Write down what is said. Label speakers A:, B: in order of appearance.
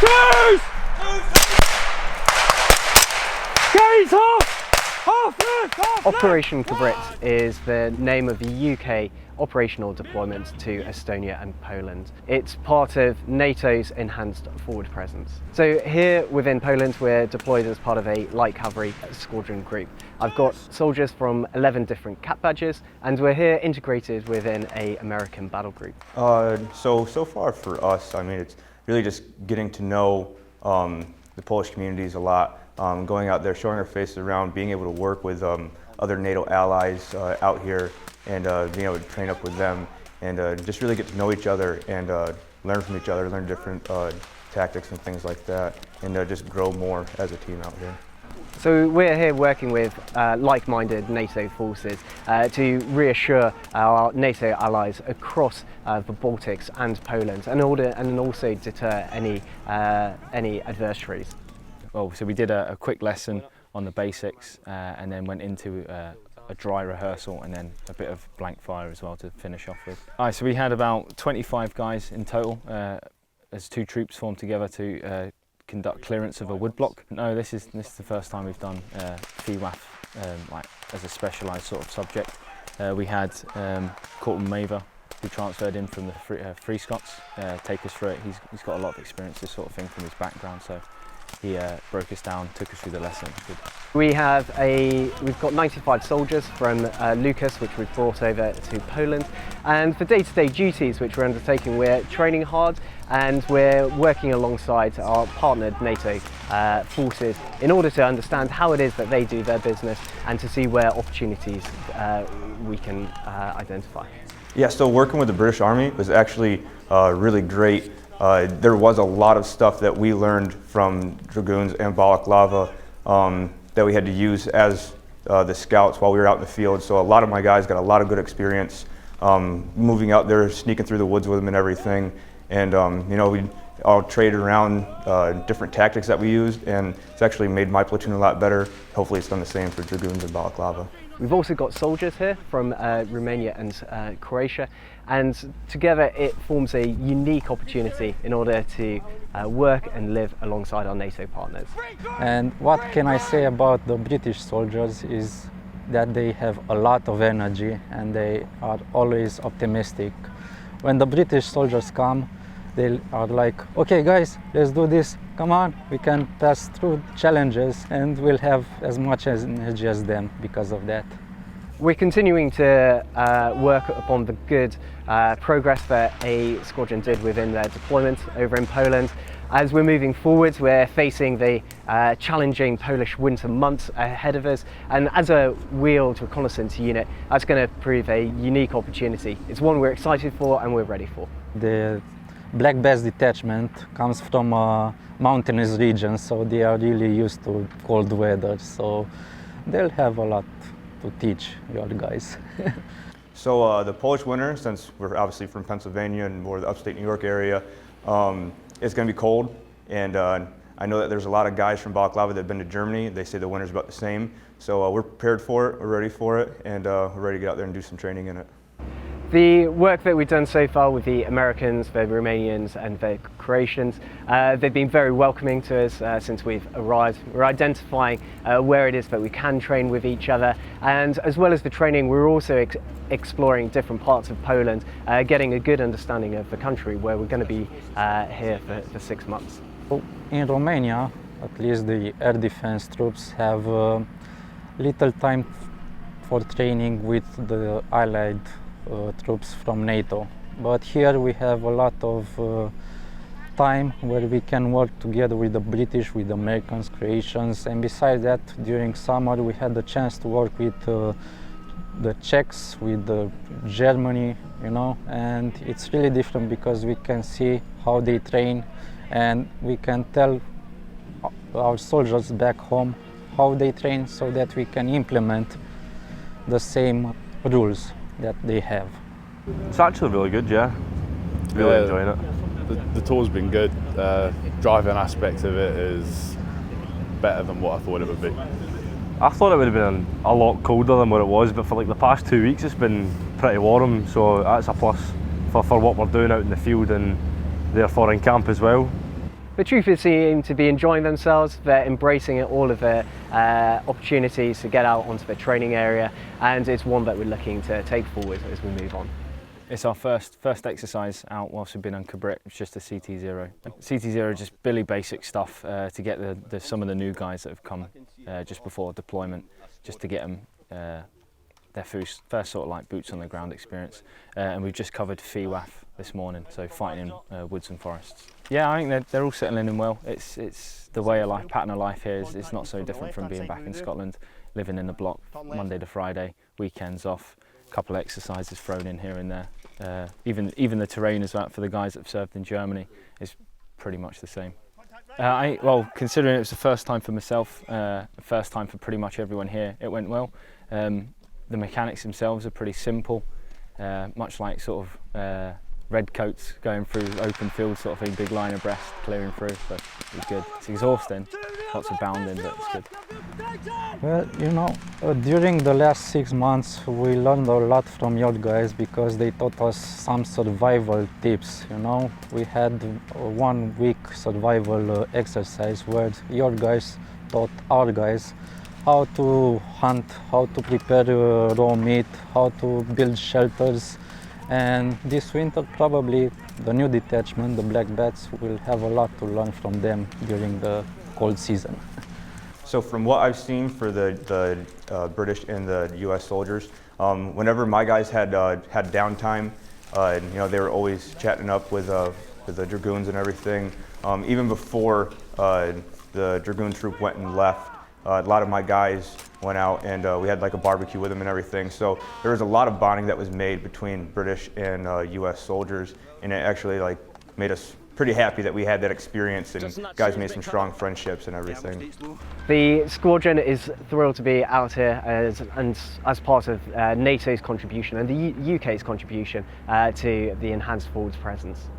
A: Choose! Gaze off!
B: Operation GARRETT is the name of the UK operational deployment to Estonia and Poland. It's part of NATO's enhanced forward presence. So here within Poland we're deployed as part of a Light Cavalry Squadron group. I've got soldiers from 11 different cap badges and we're here integrated within an American battle group.
C: So far for us, I mean, it's really just getting to know the Polish communities a lot. Going out there, showing our faces around, being able to work with other NATO allies out here and being able to train up with them and just really get to know each other and learn from each other, learn different tactics and things like that, and just grow more as a team out here.
B: So we're here working with like-minded NATO forces to reassure our NATO allies across the Baltics and Poland and also deter any adversaries.
D: Well, so we did a quick lesson on the basics and then went into a dry rehearsal and then a bit of blank fire as well to finish off with. So we had about 25 guys in total as two troops formed together to conduct clearance of a woodblock. No, this is the first time we've done FEWAF like as a specialised sort of subject. We had Corporal Maver, who transferred in from the Free Scots, take us through it. He's got a lot of experience, this sort of thing, from his background, so he broke us down, took us through the lesson. Good.
B: We've got 95 soldiers from Lucas, which we've brought over to Poland, and for day-to-day duties which we're undertaking, we're training hard and we're working alongside our partnered NATO forces in order to understand how it is that they do their business and to see where opportunities we can identify.
C: Yeah, so working with the British Army was actually really great. There was a lot of stuff that we learned from Dragoons and Balaclava that we had to use as the scouts while we were out in the field. So a lot of my guys got a lot of good experience moving out there, sneaking through the woods with them and everything. And you know, we all traded around different tactics that we used, and it's actually made my platoon a lot better. Hopefully it's done the same for Dragoons and Balaclava.
B: We've also got soldiers here from Romania and Croatia, and together it forms a unique opportunity in order to work and live alongside our NATO partners.
E: And what can I say about the British soldiers is that they have a lot of energy and they are always optimistic. When the British soldiers come, they are like, okay guys, let's do this, come on, we can pass through challenges and we'll have as much energy as them because of that.
B: We're continuing to work upon the good progress that a squadron did within their deployment over in Poland. As we're moving forward, we're facing the challenging Polish winter months ahead of us, and as a wheeled reconnaissance unit, that's going to prove a unique opportunity. It's one we're excited for and we're ready for.
E: The Black Bass detachment comes from a mountainous region, so they are really used to cold weather, so they'll have a lot to teach your guys.
C: So the Polish winter, since we're obviously from Pennsylvania and more the upstate New York area, it's going to be cold, and I know that there's a lot of guys from Balaclava that have been to Germany. They say the winter's about the same, so we're prepared for it, we're ready for it, and we're ready to get out there and do some training in it.
B: The work that we've done so far with the Americans, the Romanians and the Croatians, they've been very welcoming to us since we've arrived. We're identifying where it is that we can train with each other, and as well as the training, we're also exploring different parts of Poland, getting a good understanding of the country where we're going to be here for 6 months.
E: In Romania, at least the air defense troops have little time for training with the allied troops from NATO, but here we have a lot of time where we can work together with the British, with the Americans, Croatians, and besides that, during summer we had the chance to work with the Czechs, with Germany, you know, and it's really different because we can see how they train and we can tell our soldiers back home how they train so that we can implement the same rules that they have.
A: It's actually really good, yeah. Really enjoying it.
F: The tour's been good. Driving aspect of it is better than what I thought it would be.
A: I thought it would have been a lot colder than what it was, but for like the past 2 weeks it's been pretty warm, so that's a plus for what we're doing out in the field and therefore in camp as well.
B: the troopers seem to be enjoying themselves. They're embracing all of the opportunities to get out onto the training area, and it's one that we're looking to take forward as we move on.
D: It's our first exercise out whilst we've been on GARRETT. It's just a CT0. CT0 is just Billy basic stuff to get some of the new guys that have come just before deployment, just to get them their first sort of like boots on the ground experience. And we've just covered FIWAF this morning, so fighting in woods and forests. Yeah, I think they're all settling in well. It's the way of life, pattern of life here is not so different from being back in Scotland, living in the block Monday to Friday, weekends off, a couple of exercises thrown in here and there. Even the terrain as well for the guys that have served in Germany is pretty much the same. Well, considering it was the first time for myself, first time for pretty much everyone here, it went well. The mechanics themselves are pretty simple, much like sort of red coats going through open field, sort of a big line abreast, clearing through, but it was good. It's exhausting, lots of bounding, but it's good.
E: Well, you know, during the last 6 months we learned a lot from your guys because they taught us some survival tips, you know. We had a 1 week survival exercise where your guys taught our guys how to hunt, how to prepare raw meat, how to build shelters. And this winter probably the new detachment, the Black Bats, will have a lot to learn from them during the cold season.
C: So from what I've seen for the British and the US soldiers, whenever my guys had downtime, you know, they were always chatting up with the Dragoons and everything. Even before the Dragoon troop went and left, a lot of my guys went out and we had like a barbecue with them and everything. So there was a lot of bonding that was made between British and US soldiers, and it actually like made us pretty happy that we had that experience, and guys made some strong friendships and everything.
B: The squadron is thrilled to be out here as part of NATO's contribution and the UK's contribution to the enhanced forwards presence.